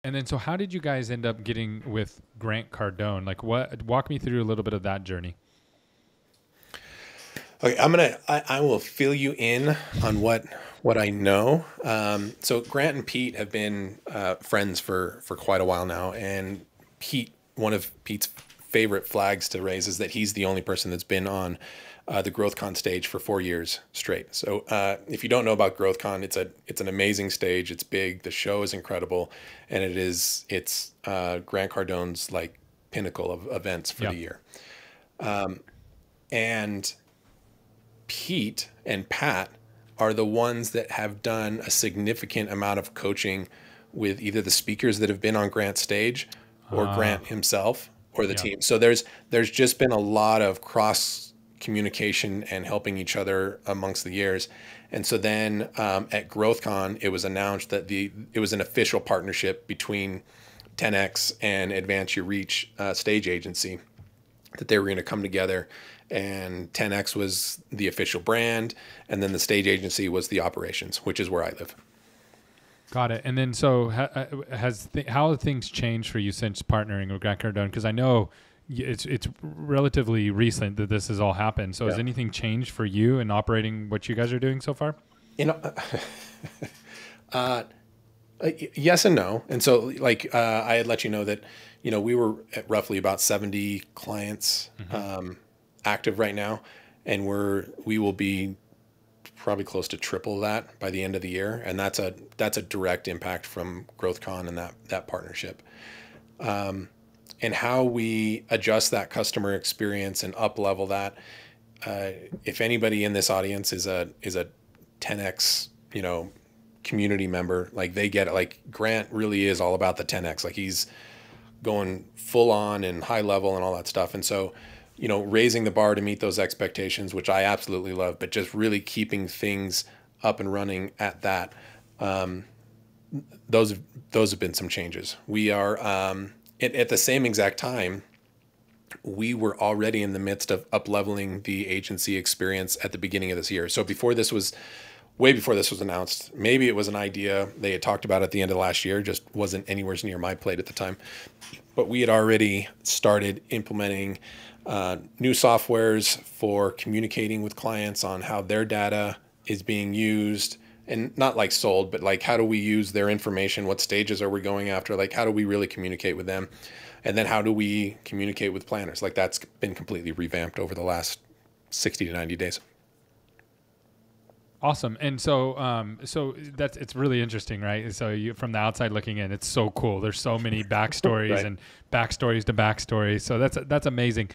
And then, so how did you guys end up getting with Grant Cardone? Like, walk me through a little bit of that journey. Okay, I will fill you in on what I know. So Grant and Pete have been friends for quite a while now, and one of Pete's favorite flags to raise is that he's the only person that's been on the GrowthCon stage for 4 years straight. So if you don't know about GrowthCon, it's an amazing stage. It's big. The show is incredible, and it's Grant Cardone's like pinnacle of events for the year. And Pete and Pat are the ones that have done a significant amount of coaching with either the speakers that have been on Grant's stage or Grant himself or the team. So there's just been a lot of cross communication and helping each other amongst the years. And so then at GrowthCon, it was announced that it was an official partnership between 10X and Advance Your Reach stage agency, that they were going to come together, and 10X was the official brand, and then the stage agency was the operations, which is where I live. Got it. And then, so how have things changed for you since partnering with Grant Cardone? Because I know it's relatively recent that this has all happened. So has anything changed for you in operating what you guys are doing so far? Yes and no. And so I had let you know that, we were at roughly about 70 clients active right now, and we will be probably close to triple that by the end of the year. And that's a direct impact from GrowthCon and that partnership. And how we adjust that customer experience and up level that. If anybody in this audience is a 10X, community member, like they get it. Like Grant really is all about the 10X. Like he's going full on and high level and all that stuff. And so, raising the bar to meet those expectations, which I absolutely love, but just really keeping things up and running at that. Those have been some changes. We are, at the same exact time, we were already in the midst of up leveling the agency experience at the beginning of this year. So way before this was announced, maybe it was an idea they had talked about at the end of last year, just wasn't anywhere near my plate at the time. But we had already started implementing new softwares for communicating with clients on how their data is being used, and not like sold, but like how do we use their information? What stages are we going after? Like how do we really communicate with them? And then how do we communicate with planners? Like that's been completely revamped over the last 60 to 90 days. Awesome. And so, it's really interesting, right? So you, from the outside looking in, it's so cool. There's so many backstories Right. and backstories to backstories. So that's amazing.